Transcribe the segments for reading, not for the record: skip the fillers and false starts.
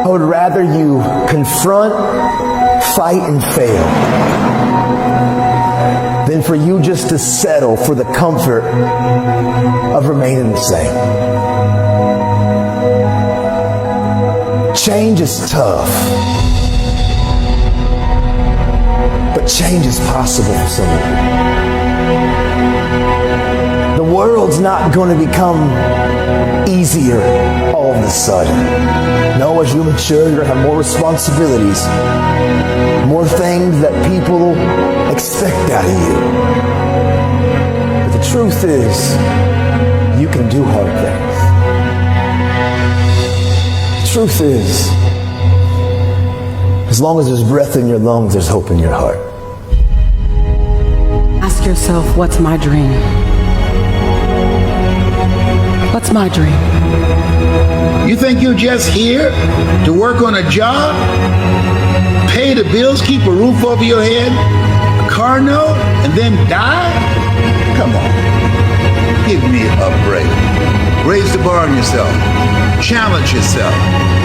I would rather you confront, fight, and fail than for you just to settle for the comfort of remaining the same. Change is tough, but change is possible for some of you. The world's not going to become easier all of a sudden. No, as you mature, you're going to have more responsibilities, more things that people expect out of you. But the truth is, you can do hard things. The truth is, as long as there's breath in your lungs, there's hope in your heart. Ask yourself, what's my dream? What's my dream? You think you're just here to work on a job, pay the bills, keep a roof over your head, a car note, and then die? Come on. Give me a break. Raise the bar on yourself. Challenge yourself.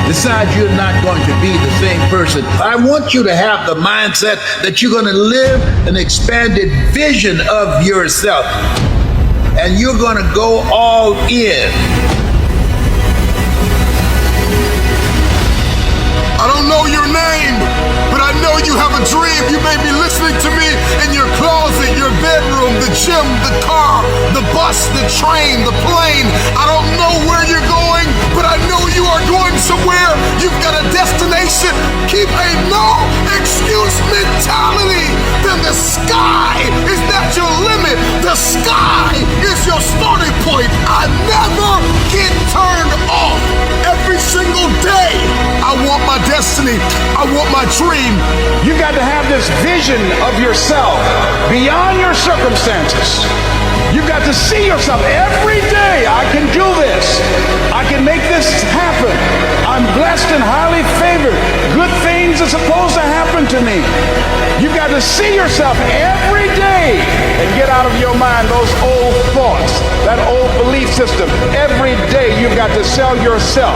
Decide you're not going to be the same person. I want you to have the mindset that you're going to live an expanded vision of yourself. And you're going to go all in. I don't know your name, but I know you have a dream. You may be listening to me in your closet, your bedroom, the gym, the car, the bus, the train, the plane. I don't know where you're going, but I know you are going somewhere. You've got a destination. Keep a no excuse mentality. Then the sky is not your limit. The sky is your starting point. I never get turned off. Every single day, I want my destiny. I want my dream. You got to have this vision of yourself beyond your circumstances. You got to see yourself every day. I can do this. I can make this happen. I'm blessed and highly favored. Good things are supposed to happen to me. You got to see yourself every day and get out of your mind those old thoughts, that old belief system. Every day you've got to sell yourself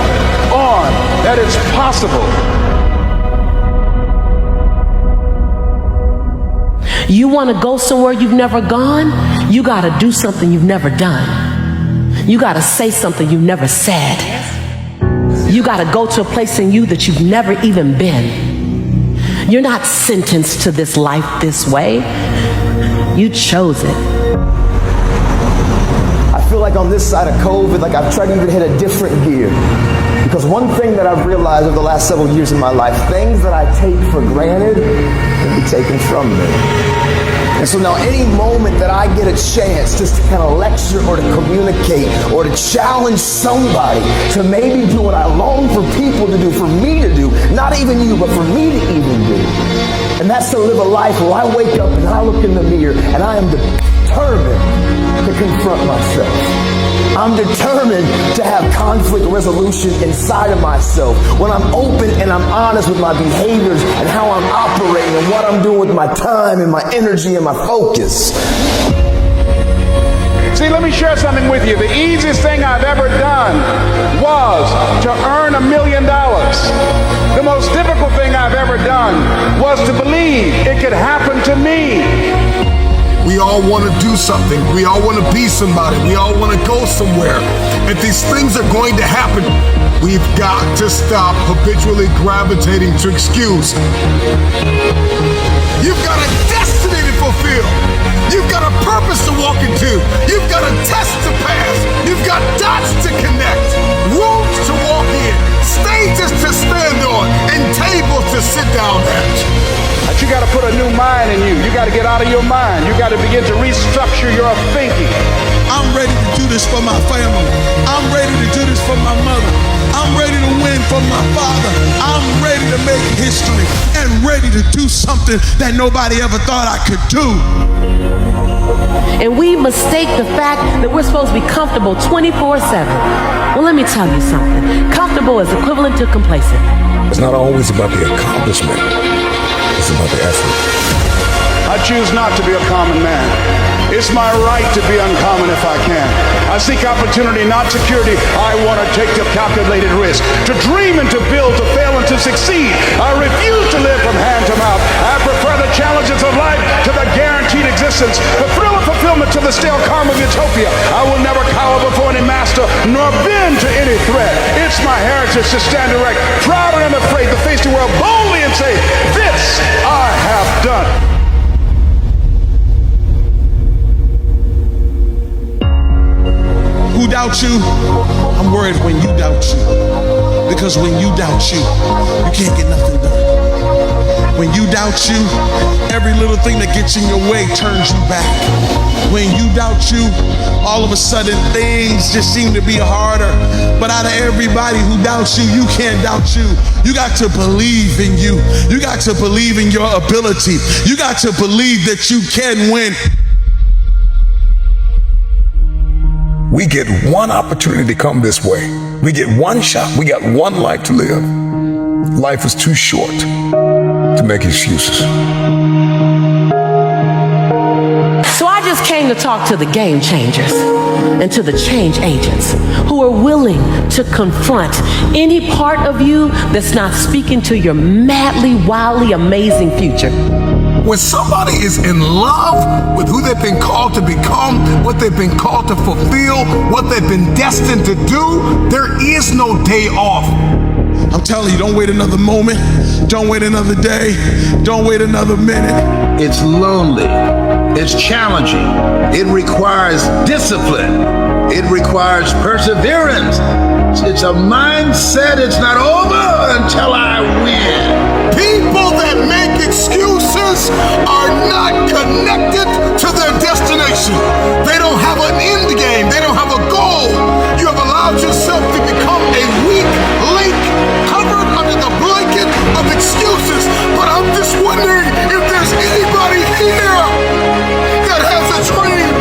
on that it's possible. You want to go somewhere you've never gone? You got to do something you've never done. You got to say something you've never said. You got to go to a place in you that you've never even been. You're not sentenced to this life this way. You chose it. I feel like on this side of COVID, like I've tried to even hit a different gear. Because one thing that I've realized over the last several years in my life, things that I take for granted can be taken from me. And so now any moment that I get a chance just to kind of lecture or to communicate or to challenge somebody to maybe do what I long for people to do, for me to do, not even you, but for me to even do. And that's to live a life where I wake up and I look in the mirror and I am determined to confront myself. I'm determined to have conflict resolution inside of myself when I'm open and I'm honest with my behaviors and how I'm operating and what I'm doing with my time and my energy and my focus. See, let me share something with you. The easiest thing I've ever done was to earn $1 million. The most difficult thing I've ever done was to believe it could happen to me. We all want to do something. We all want to be somebody. We all want to go somewhere. If these things are going to happen, we've got to stop habitually gravitating to excuse. You've got a destiny to fulfill. You've got a purpose to walk into. You've got a test to pass. You've got dots to connect, rooms to walk in, stages to stand on, and tables to sit down at. But you got to put a new mind in you. You got to get out of your mind. You got to begin to restructure your thinking. I'm ready to do this for my family. I'm ready to do this for my mother. I'm ready to win for my father. I'm ready to make history and ready to do something that nobody ever thought I could do. And we mistake the fact that we're supposed to be comfortable 24/7. Well, let me tell you something. Comfortable is equivalent to complacent. It's not always about the accomplishment. It's about the effort. I choose not to be a common man. It's my right to be uncommon if I can. I seek opportunity, not security. I want to take the calculated risk, to dream and to build, to fail and to succeed. I refuse to live from hand to mouth. I prefer the challenges of life to the guaranteed existence, the thrill of fulfillment to the stale calm of utopia. I will never cower before any master, nor bend to any threat. It's my heritage to stand erect, proud and unafraid, to face the world boldly and say, this I have done. Who doubts you? I'm worried when you doubt you. Because when you doubt you, you can't get nothing done. When you doubt you, every little thing that gets in your way turns you back. When you doubt you, all of a sudden things just seem to be harder. But out of everybody who doubts you, you can't doubt you. You got to believe in you. You got to believe in your ability. You got to believe that you can win. We get one opportunity to come this way. We get one shot. We got one life to live. Life is too short to make excuses. So I just came to talk to the game changers and to the change agents who are willing to confront any part of you that's not speaking to your madly, wildly amazing future. When somebody is in love with who they've been called to become, what they've been called to fulfill, what they've been destined to do, there is no day off. I'm telling you, don't wait another moment. Don't wait another day. Don't wait another minute. It's lonely. It's challenging. It requires discipline. It requires perseverance. It's a mindset. It's not over until I win. People that make excuses are not connected to their destination. They don't have an end game. They don't have a goal. You have allowed yourself to become a weak link covered under the blanket of excuses. But I'm just wondering if there's anybody here that has a dream.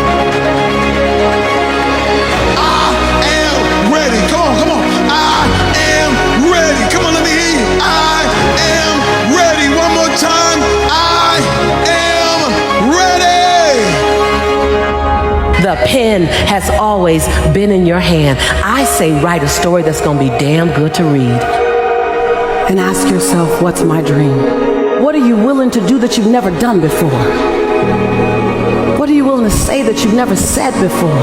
I am ready. Come on, come on. I am ready. Come on, let me hear you. I am ready. One more time. I am ready. The pen has always been in your hand. I say write a story that's going to be damn good to read. And ask yourself, what's my dream? What are you willing to do that you've never done before? What are you willing to say that you've never said before?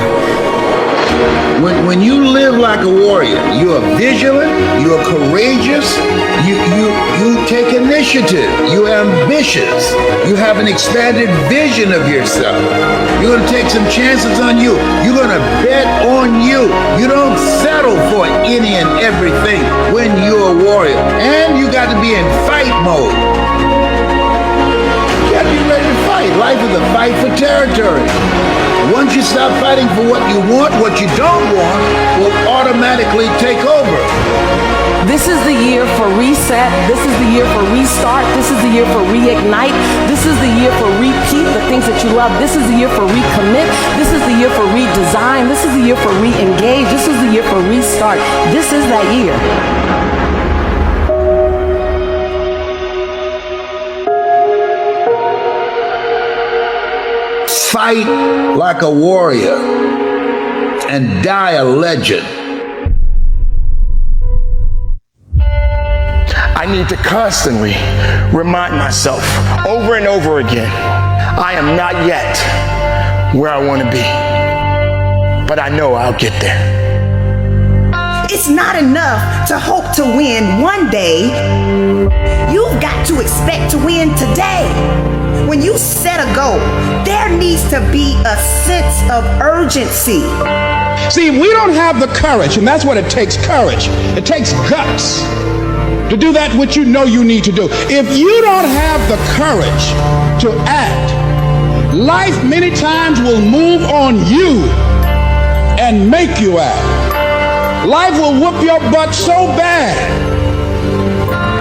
When you live like a warrior, you are vigilant, you are courageous, you take initiative, you're ambitious, you have an expanded vision of yourself. You're going to take some chances on you. You're going to bet on you. You don't settle for any and everything when you're a warrior. And you got to be in fight mode. You got to be ready to fight. Life is a fight for territory. Once you stop fighting for what you want, what you don't want will automatically take over. This is the year for reset. This is the year for restart. This is the year for reignite. This is the year for repeat the things that you love. This is the year for recommit. This is the year for redesign. This is the year for re-engage. This is the year for restart. This is that year. Fight like a warrior and die a legend. I need to constantly remind myself over and over again, I am not yet where I want to be, but I know I'll get there. It's not enough to hope to win one day. You've got to expect to win today. When you set a goal, there needs to be a sense of urgency. See, we don't have the courage, and that's what it takes, courage. It takes guts to do that which you know you need to do. If you don't have the courage to act, life many times will move on you and make you act. Life will whoop your butt so bad.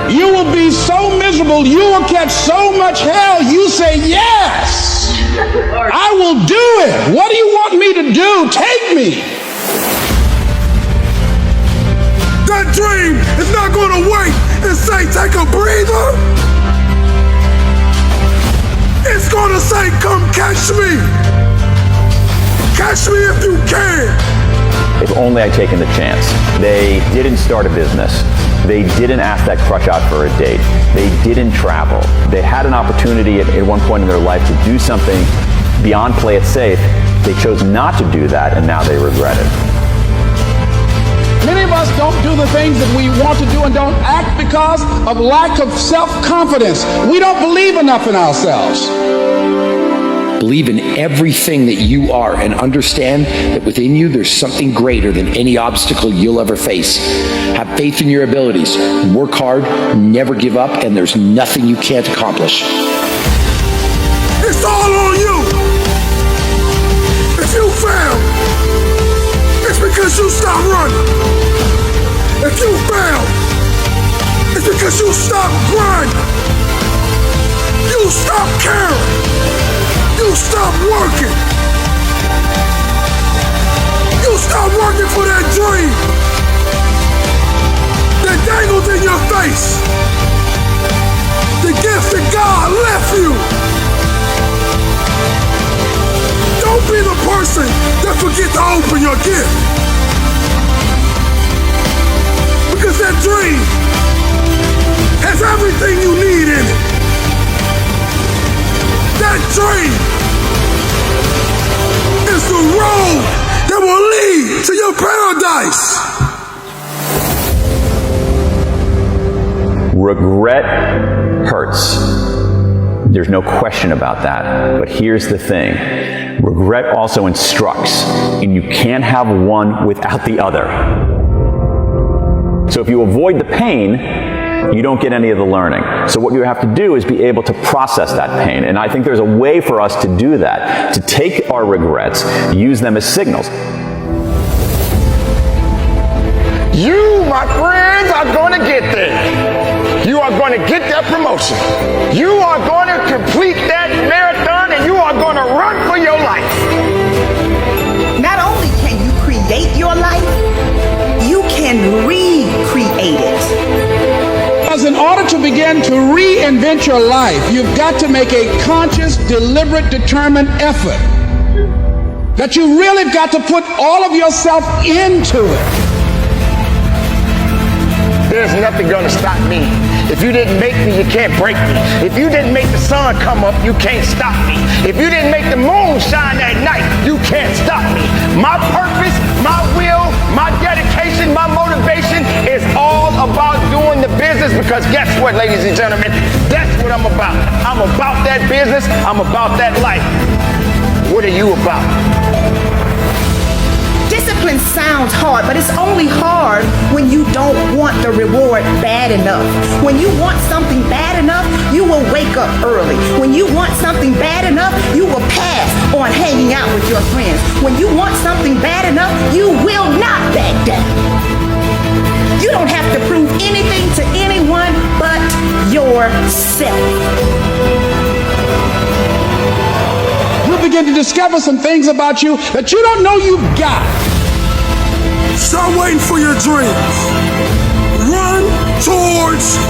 You will be so miserable, you will catch so much hell, you say, yes, I will do it. What do you want me to do? Take me. That dream is not going to wait and say, take a breather. It's going to say, come catch me. Catch me if you can. If only I'd taken the chance. They didn't start a business. They didn't ask that crush out for a date. They didn't travel. They had an opportunity at one point in their life to do something beyond play it safe. They chose not to do that, and now they regret it. Many of us don't do the things that we want to do and don't act because of lack of self-confidence. We don't believe enough in ourselves. Believe in everything that you are and understand that within you there's something greater than any obstacle you'll ever face. Have faith in your abilities. Work hard, never give up, and there's nothing you can't accomplish. It's all on you. If you fail, it's because you stopped running. If you fail, it's because you stopped grinding. You stopped caring. You stop working. You stop working for that dream that dangled in your face. The gift that God left you. Don't be the person that forgets to open your gift. Because that dream has everything you need in it. That dream is the road that will lead to your paradise. Regret hurts. There's no question about that. But here's the thing. Regret also instructs, and you can't have one without the other. So if you avoid the pain, you don't get any of the learning. So what you have to do is be able to process that pain. And I think there's a way for us to do that, to take our regrets, use them as signals. You, my friends, are going to get there. You are going to get that promotion. You are going to complete that marathon, and you are going to run for your life. Not only can you create your life, you can recreate it. Because in order to begin to reinvent your life, you've got to make a conscious, deliberate, determined effort. That you really got to put all of yourself into it. There's nothing gonna stop me. If you didn't make me, you can't break me. If you didn't make the sun come up, you can't stop me. If you didn't make the moon shine at night, you can't stop me. My purpose, my will, my dedication, my motivation is all about doing the business, because guess what, ladies and gentlemen? That's what I'm about. I'm about that business. I'm about that life. What are you about? Discipline sounds hard, but it's only hard when you don't want the reward bad enough. When you want something bad enough, you will wake up early. When you want something bad enough, you will pass on hanging out with your friends. When you want something bad enough, you will not back down. You don't have to prove anything to anyone but yourself. You'll begin to discover some things about you that you don't know you've got. Stop waiting for your dreams. Run towards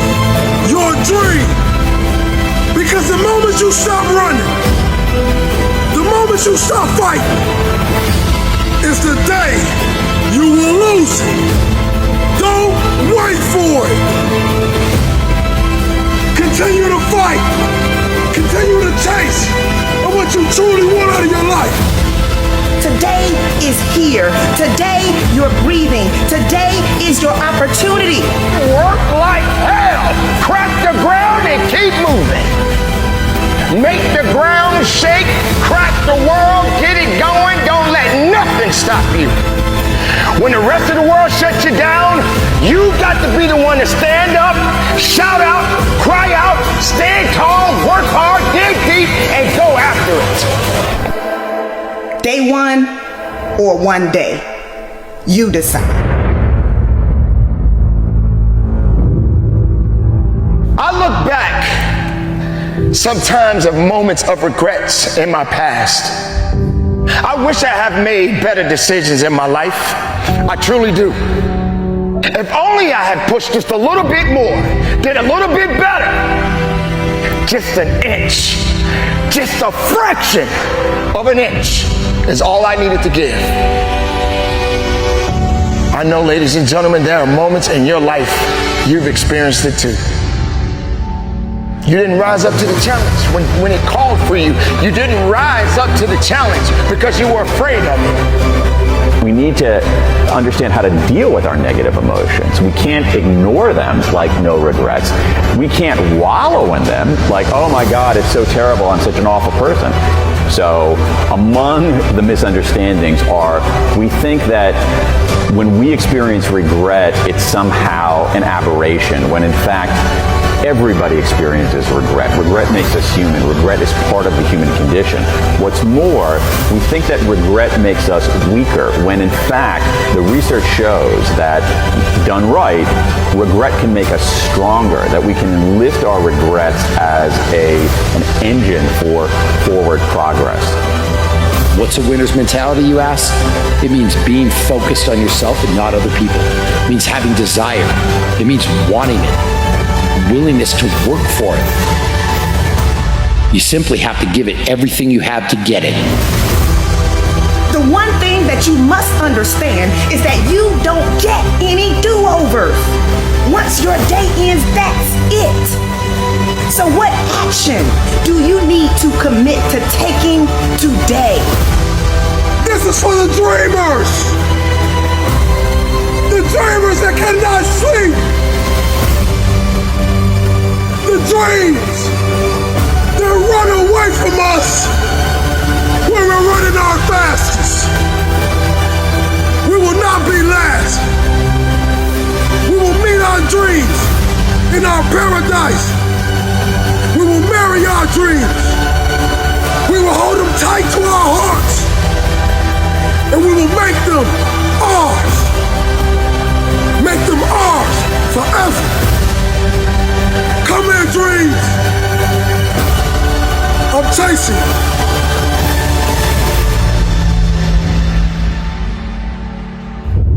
your dream. Because the moment you stop running, the moment you stop fighting, is the day you will lose it. Don't wait for it. Continue to fight. Continue to chase of what you truly want out of your life. Today is here. Today you're breathing. Today is your opportunity. Work like hell. Crack the ground and keep moving. Make the ground shake. Crack the world. Get it going. Don't let nothing stop you. When the rest of the world shuts you down, you got to be the one to stand up, shout out, cry out, stand tall, work hard, dig deep, and go after it. Day one or one day, you decide. I look back sometimes at moments of regrets in my past. I wish I had made better decisions in my life. I truly do. If only I had pushed just a little bit more, did a little bit better. Just an inch, just a fraction of an inch is all I needed to give. I know, ladies and gentlemen, there are moments in your life You've experienced it too. You didn't rise up to the challenge when it called for you. You didn't rise up to the challenge because you were afraid of it. We need to understand how to deal with our negative emotions. We can't ignore them like no regrets. We can't wallow in them like, oh my God, it's so terrible, I'm such an awful person. So among the misunderstandings are, we think that when we experience regret, it's somehow an aberration, when in fact, everybody experiences regret. Regret makes us human. Regret is part of the human condition. What's more, we think that regret makes us weaker, when in fact, the research shows that, done right, regret can make us stronger, that we can enlist our regrets as an engine for forward progress. What's a winner's mentality, you ask? It means being focused on yourself and not other people. It means having desire. It means wanting it. Willingness to work for it. You simply have to give it everything you have to get it. The one thing that you must understand is that you don't get any do-overs. Once your day ends, that's it. So what action do you need to commit to taking today? This is for the dreamers. The dreamers that cannot sleep. The dreams that run away from us when we're running our fastest. We will not be last. We will meet our dreams in our paradise. We will marry our dreams. We will hold them tight to our hearts. And we will make them ours. Make them ours forever. Come here, dreams. I'm chasing.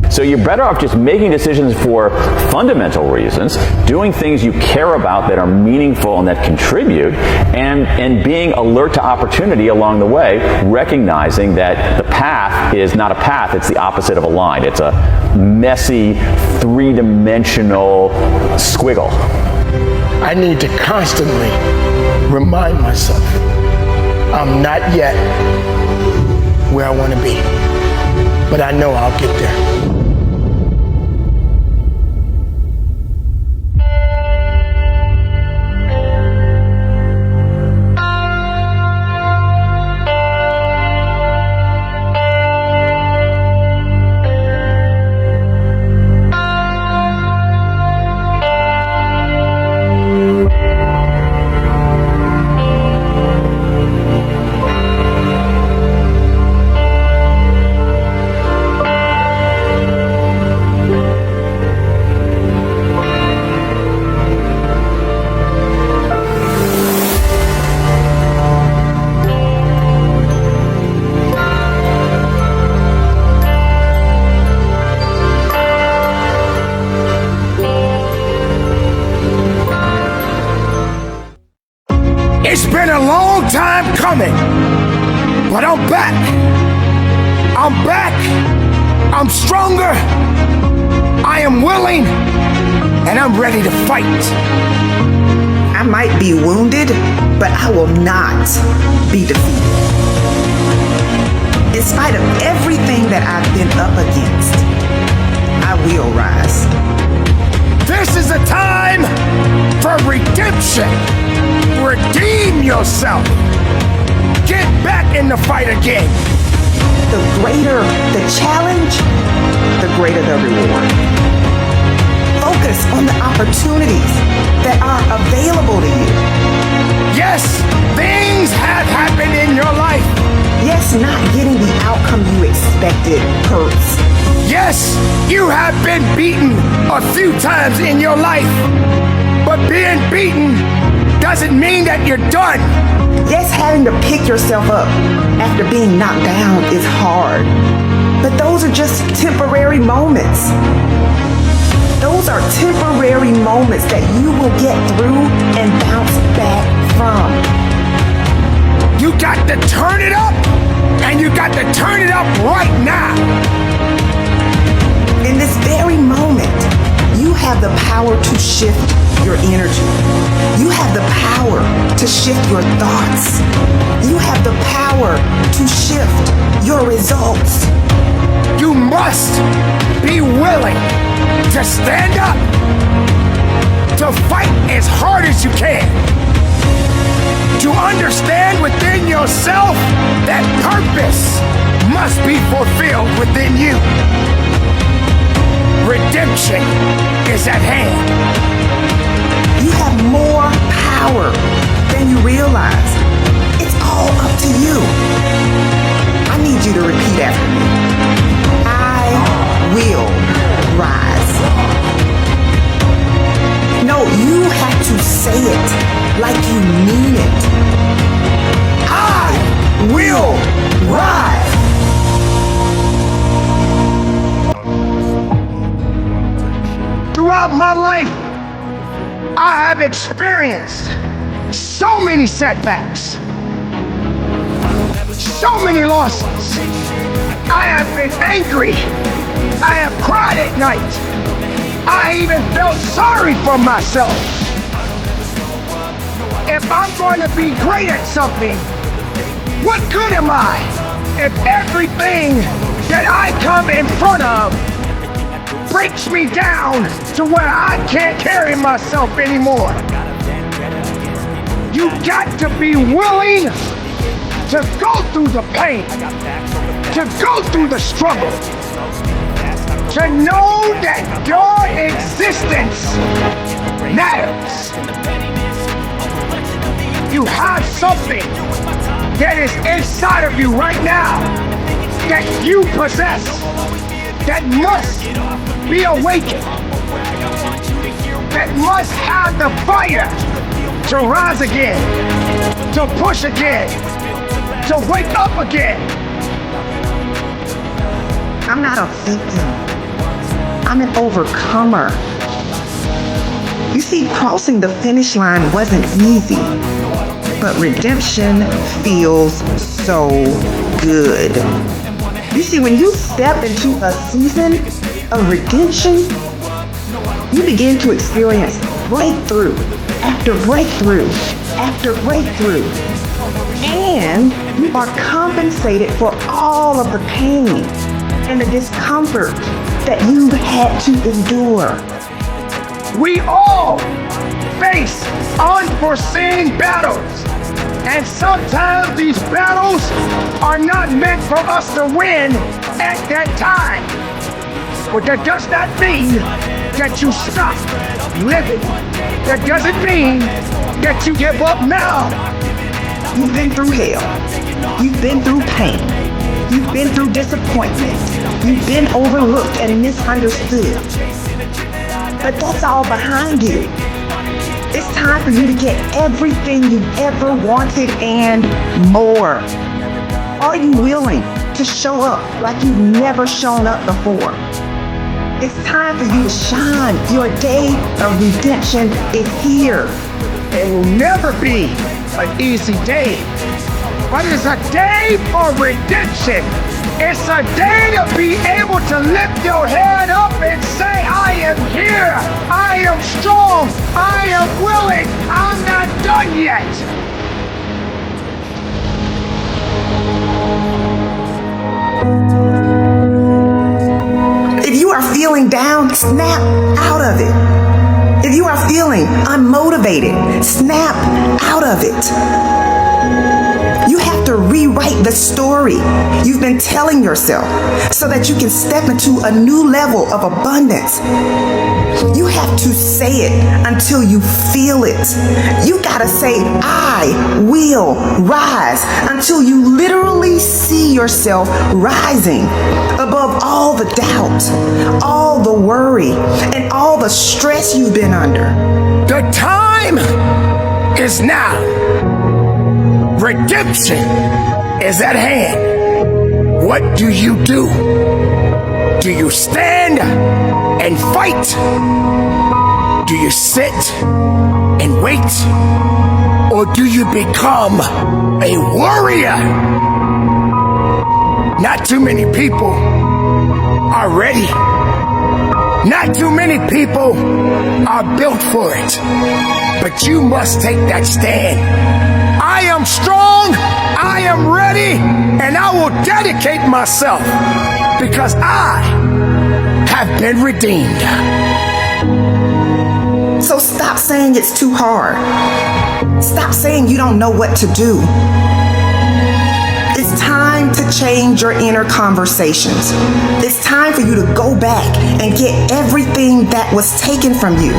So you're better off just making decisions for fundamental reasons, doing things you care about that are meaningful and that contribute, and being alert to opportunity along the way, recognizing that the path is not a path, it's the opposite of a line. It's a messy, three-dimensional squiggle. I need to constantly remind myself I'm not yet where I want to be, but I know I'll get there. It's been a long time coming, but I'm back. I'm back. I'm stronger. I am willing, and I'm ready to fight. I might be wounded, but I will not be defeated. In spite of everything that I've been up against, I will rise. This is a time for redemption. Redeem yourself. Get back in the fight again. The greater the challenge, the greater the reward. Focus on the opportunities that are available to you. Yes, things have happened in your life. Yes, not getting the outcome you expected hurts. Yes, you have been beaten a few times in your life, but being beaten doesn't mean that you're done. Yes, having to pick yourself up after being knocked down is hard, but those are just temporary moments. Those are temporary moments that you will get through and bounce back from. You got to turn it up, and you got to turn it up right now. In this very moment, you You have the power to shift your energy. You have the power to shift your thoughts. You have the power to shift your results. You must be willing to stand up, to fight as hard as you can, to understand within yourself that purpose must be fulfilled within you. Redemption is at hand. You have more power than you realize. It's all up to you. I need you to repeat after me. I will rise. No, you have to say it like you mean it. I will rise. Throughout my life, I have experienced so many setbacks, so many losses. I have been angry. I have cried at night. I even felt sorry for myself. If I'm going to be great at something, what good am I if everything that I come in front of breaks me down to where I can't carry myself anymore? You got to be willing to go through the pain, to go through the struggle, to know that your existence matters. You have something that is inside of you right now that you possess, that must be awakened, that must have the fire to rise again, to push again, to wake up again. I'm not a victim. I'm an overcomer. You see, crossing the finish line wasn't easy, but redemption feels so good. You see, when you step into a season of redemption, you begin to experience breakthrough after breakthrough after breakthrough. And you are compensated for all of the pain and the discomfort that you've had to endure. We all face unforeseen battles, and sometimes these battles are not meant for us to win at that time. But that does not mean that you stop living. That doesn't mean that you give up now. You've been through hell. You've been through pain. You've been through disappointment. You've been overlooked and misunderstood. But that's all behind you. It's time for you to get everything you ever wanted and more. Are you willing to show up like you've never shown up before? It's time for you to shine. Your day of redemption is here. It will never be an easy day, but it's a day for redemption. It's a day to be able to lift your head up and say, I am here, I am strong, I am willing, I'm not done yet. If you are feeling down, snap out of it. If you are feeling unmotivated, snap out of it. You have to rewrite the story you've been telling yourself so that you can step into a new level of abundance. You have to say it until you feel it. You gotta say, I will rise, until you literally see yourself rising above all the doubt, all the worry, and all the stress you've been under. The time is now. Redemption is at hand. What do you do? Do you stand and fight? Do you sit and wait? Or do you become a warrior? Not too many people are ready Not too many people are built for it, but you must take that stand. I am strong, I am ready, and I will dedicate myself because I have been redeemed. So stop saying it's too hard. Stop saying you don't know what to do. It's time to change your inner conversations. It's time for you to go back and get everything that was taken from you.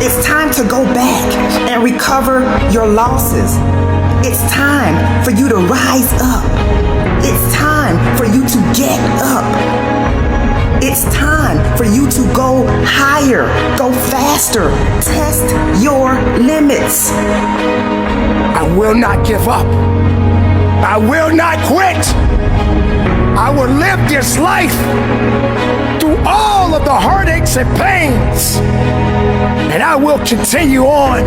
It's time to go back and recover your losses. It's time for you to rise up. It's time for you to get up. It's time for you to go higher, go faster, test your limits. I will not give up. I will not quit. I will live this life through all of the heartaches and pains, and I will continue on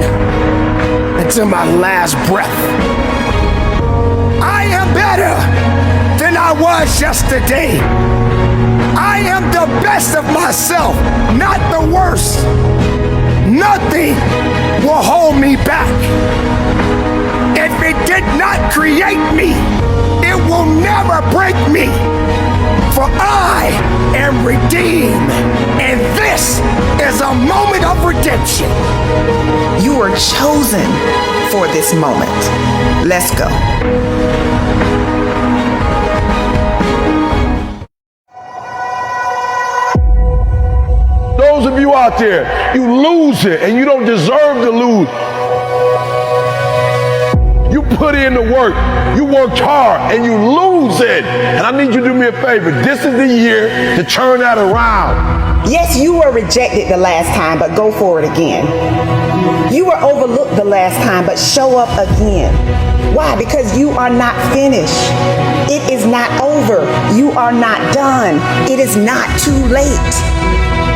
until my last breath. I am better than I was yesterday. I am the best of myself, not the worst. Nothing will hold me back. If it did not create me, it will never break me. For I am redeemed, and this is a moment of redemption. You are chosen for this moment. Let's go. Those of you out there, you lose it and you don't deserve to lose. You put in the work, you worked hard and you lose it. And I need you to do me a favor. This is the year to turn that around. Yes, you were rejected the last time, but go for it again. You were overlooked the last time, but show up again. Why? Because you are not finished. It is not over. You are not done. It is not too late.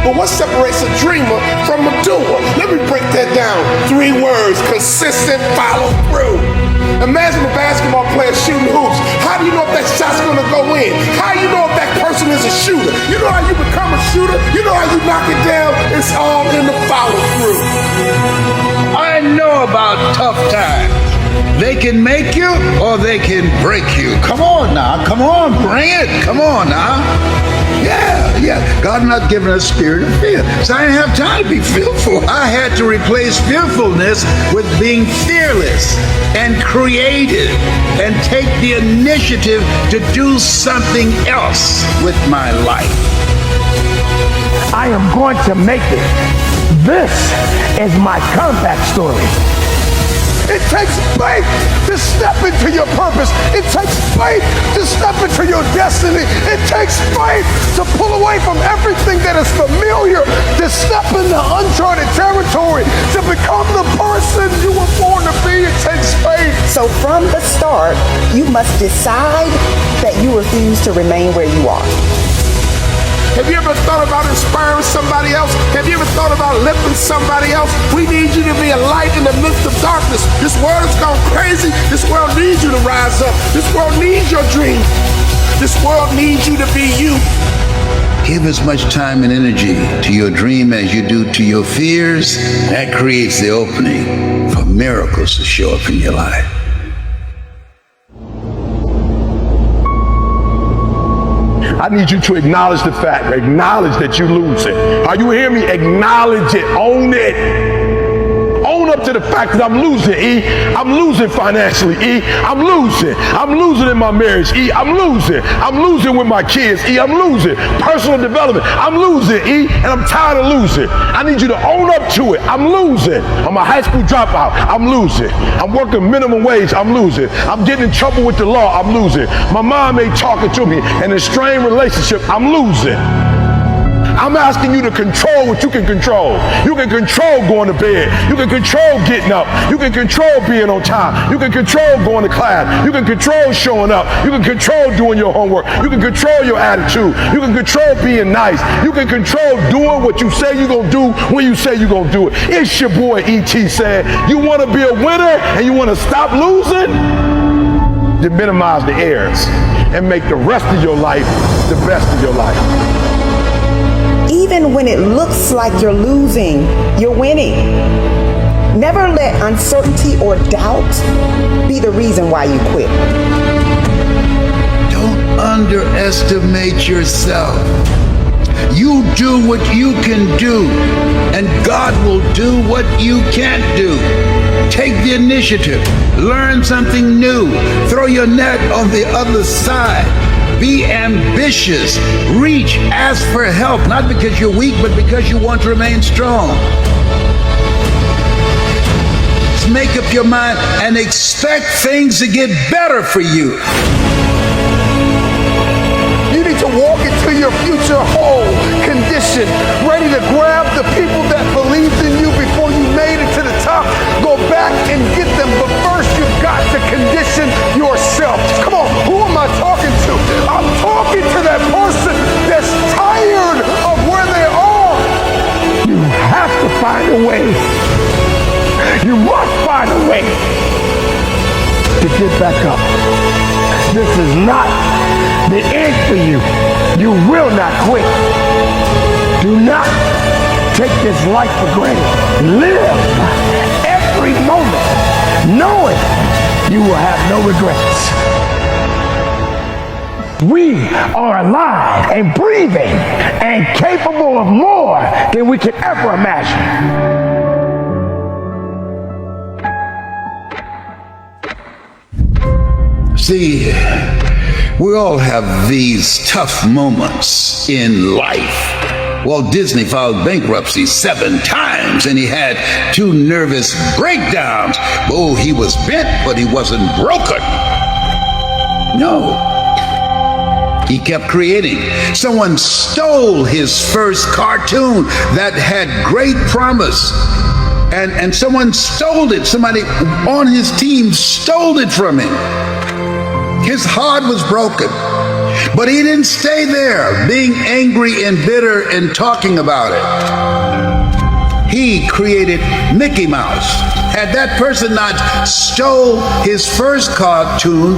But what separates a dreamer from a doer? Let me break that down. 3 words: consistent follow through. Imagine a basketball player shooting hoops. How do you know if that shot's gonna go in? How do you know if that person is a shooter? You know how you become a shooter? You know how you knock it down? It's all in the follow through. I know about tough times. They can make you or they can break you. Come on now. Come on, bring it. Come on now. Yeah. God not given us a spirit of fear. So I didn't have time to be fearful. I had to replace fearfulness with being fearless and creative and take the initiative to do something else with my life. I am going to make it. This is my comeback story. It takes faith to step into your purpose. It takes faith to step into your destiny. It takes faith to pull away from everything that is familiar, to step into uncharted territory, to become the person you were born to be. It takes faith. So from the start, you must decide that you refuse to remain where you are. Have you ever thought about inspiring somebody else? Have you ever thought about lifting somebody else? We need you to be a light in the midst of darkness. This world has gone crazy. This world needs you to rise up. This world needs your dream. This world needs you to be you. Give as much time and energy to your dream as you do to your fears. That creates the opening for miracles to show up in your life. I need you to acknowledge the fact, acknowledge that you lose it. Are you hearing me? Acknowledge it, own it. Own up to the fact that I'm losing, E. I'm losing financially, E. I'm losing in my marriage, E. I'm losing with my kids, E. I'm losing. Personal development, I'm losing, E. And I'm tired of losing. I need you to own up to it. I'm losing. I'm a high school dropout, I'm losing. I'm working minimum wage, I'm losing. I'm getting in trouble with the law, I'm losing. My mom ain't talking to me, and in a strained relationship, I'm losing. I'm asking you to control what you can control. You can control going to bed. You can control getting up. You can control being on time. You can control going to class. You can control showing up. You can control doing your homework. You can control your attitude. You can control being nice. You can control doing what you say you're going to do when you say you're going to do it. It's your boy E.T. saying, you want to be a winner and you want to stop losing? Then minimize the errors and make the rest of your life the best of your life. even when it looks like you're losing, you're winning. Never let uncertainty or doubt be the reason why you quit. Don't underestimate yourself. You do what you can do, and God will do what you can't do. Take the initiative. Learn something new. Throw your net on the other side. Be ambitious. Reach. Ask for help, not because you're weak, but because you want to remain strong. Just make up your mind and expect things to get better for you. You need to walk into your future whole, conditioned, ready to grab the people that believed in you before you made it to the top. Go back and get them, but first you've got to condition yourself. Come on, who am I talking to? I'm talking to that person that's tired of where they are. You have to find a way. You must find a way to get back up. This is not the end for you. You will not quit. Do not take this life for granted. Live every moment knowing you will have no regrets. We are alive and breathing and capable of more than we could ever imagine. See, we all have these tough moments in life. Walt Disney filed bankruptcy 7 times and he had 2 nervous breakdowns. Oh, he was bent, but he wasn't broken. No. He kept creating. Someone stole his first cartoon that had great promise. And someone stole it. Somebody on his team stole it from him. His heart was broken. But he didn't stay there, being angry and bitter and talking about it. He created Mickey Mouse. Had that person not stole his first cartoon,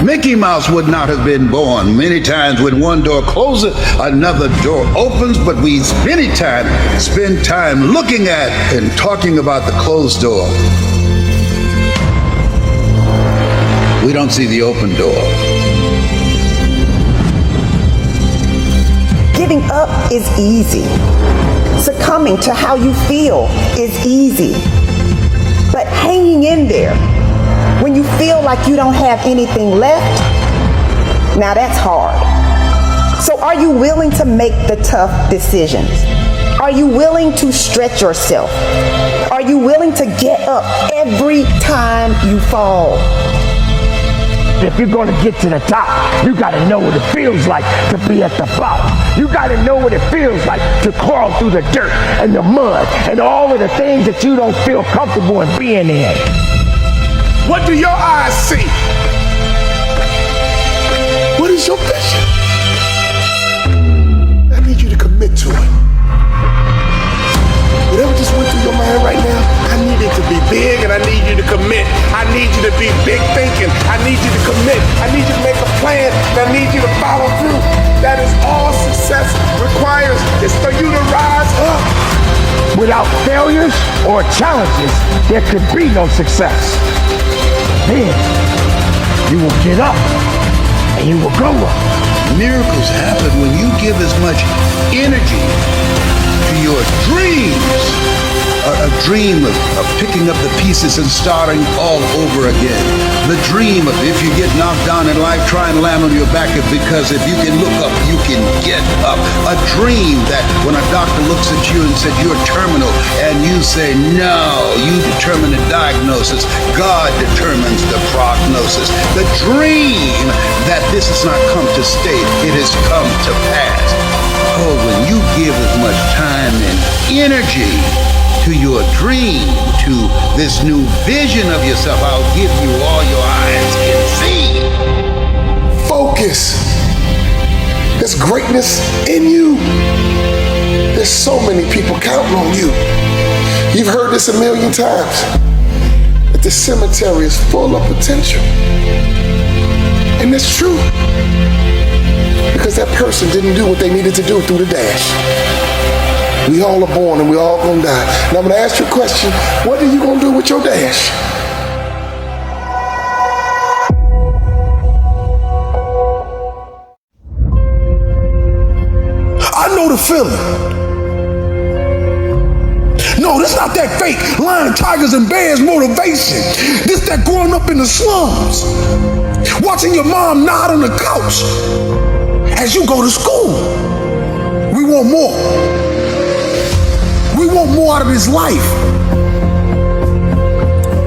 Mickey Mouse would not have been born. Many times when one door closes, another door opens, but we many times spend time looking at and talking about the closed door. We don't see the open door. Giving up is easy. Succumbing to how you feel is easy. But hanging in there when you feel like you don't have anything left, now that's hard. So are you willing to make the tough decisions? Are you willing to stretch yourself? Are you willing to get up every time you fall? If you're going to get to the top, you got to know what it feels like to be at the bottom. You got to know what it feels like to crawl through the dirt and the mud and all of the things that you don't feel comfortable in being in. What do your eyes see? What is your vision? I need you to commit to it. Whatever just went through your mind right now, I need it to be big and I need you to commit. I need you to be big thinking. I need you to commit. I need you to make a plan and I need you to follow through. That is all success requires, is for you to rise up. Without failures or challenges, there could be no success. Then you will get up and you will go up. Miracles happen when you give as much energy to your dreams. A dream of picking up the pieces and starting all over again. The dream of if you get knocked down in life, try and land on your back, because if you can look up, you can get up. A dream that when a doctor looks at you and says you're terminal and you say no, you determine the diagnosis, God determines the prognosis. The dream that this has not come to stay, it has come to pass. Oh, when you give as much time and energy to your dream, to this new vision of yourself, I'll give you all your eyes can see. Focus. There's greatness in you. There's so many people counting on you. You've heard this a million times, that the cemetery is full of potential. And it's true. Because that person didn't do what they needed to do through the dash. We all are born and we all gonna die. And I'm gonna ask you a question. What are you gonna do with your dash? I know the feeling. No, this not that fake lion, tigers, and bears motivation. This that growing up in the slums, watching your mom nod on the couch as you go to school. We want more. We want more out of this life.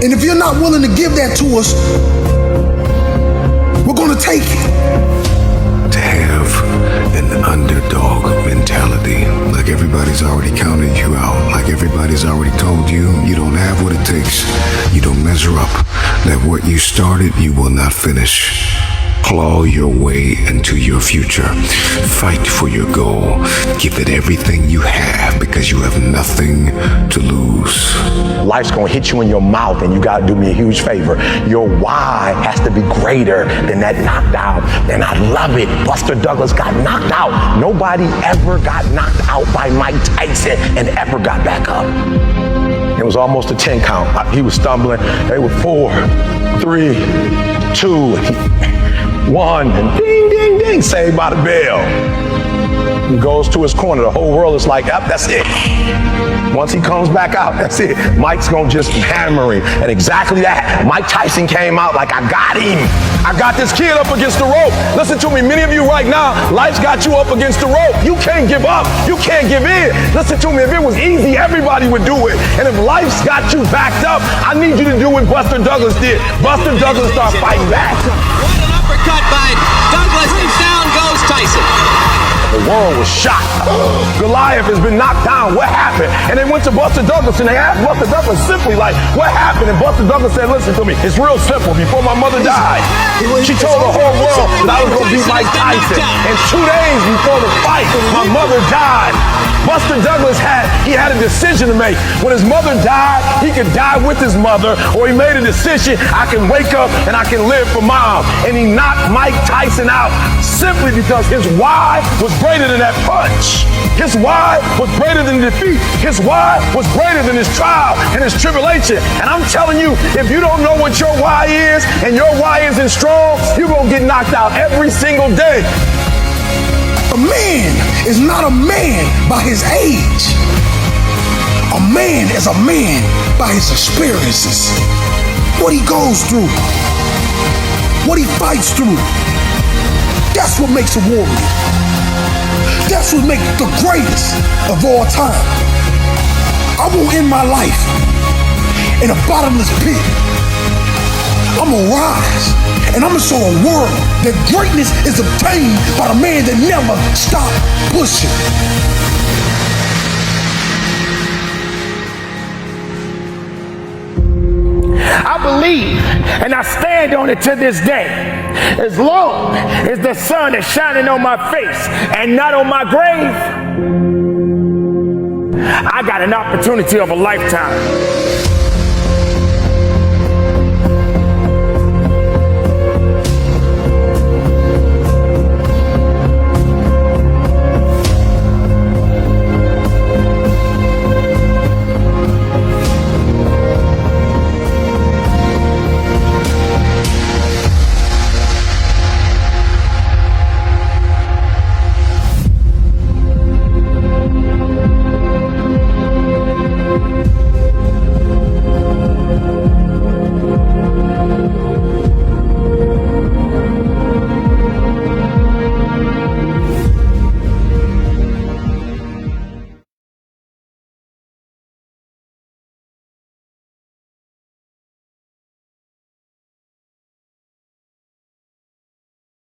And if you're not willing to give that to us, we're gonna take it. To have an underdog mentality, like everybody's already counted you out, like everybody's already told you you don't have what it takes, you don't measure up, that what you started you will not finish. Claw your way into your future. Fight for your goal. Give it everything you have because you have nothing to lose. Life's gonna hit you in your mouth and you gotta do me a huge favor. Your why has to be greater than that knockdown. And I love it. Buster Douglas got knocked out. Nobody ever got knocked out by Mike Tyson and ever got back up. It was almost a 10 count. He was stumbling. They were 4, 3, 2, 1, and ding, ding, ding, saved by the bell. He goes to his corner. The whole world is like, yep, that's it. Once he comes back out, that's it. Mike's gonna just hammer him. And exactly that. Mike Tyson came out like, I got him. I got this kid up against the rope. Listen to me, many of you right now, life's got you up against the rope. You can't give up. You can't give in. Listen to me, if it was easy, everybody would do it. And if life's got you backed up, I need you to do what Buster Douglas did. Buster Douglas started fighting back. Uppercut by Douglas, and down goes Tyson. The world was shocked. Goliath has been knocked down. What happened? And they went to Buster Douglas and they asked Buster Douglas simply like, what happened? And Buster Douglas said, listen to me, it's real simple. Before my mother died, she told the whole world that I was going to beat Mike Tyson. And 2 days before the fight, my mother died. Buster Douglas had a decision to make. When his mother died, he could die with his mother, or he made a decision, I can wake up and I can live for mom. And he knocked Mike Tyson out simply because his why was greater than that punch. His why was greater than defeat. His why was greater than his trial and his tribulation. And I'm telling you, if you don't know what your why is and your why isn't strong, you're going to get knocked out every single day. A man is not a man by his age. A man is a man by his experiences. What he goes through. What he fights through. That's what makes a warrior. That's what makes the greatest of all time. I won't end my life in a bottomless pit. I'm gonna rise and I'm gonna show a world that greatness is obtained by the man that never stopped pushing. I believe and I stand on it to this day. As long as the sun is shining on my face and not on my grave, I got an opportunity of a lifetime.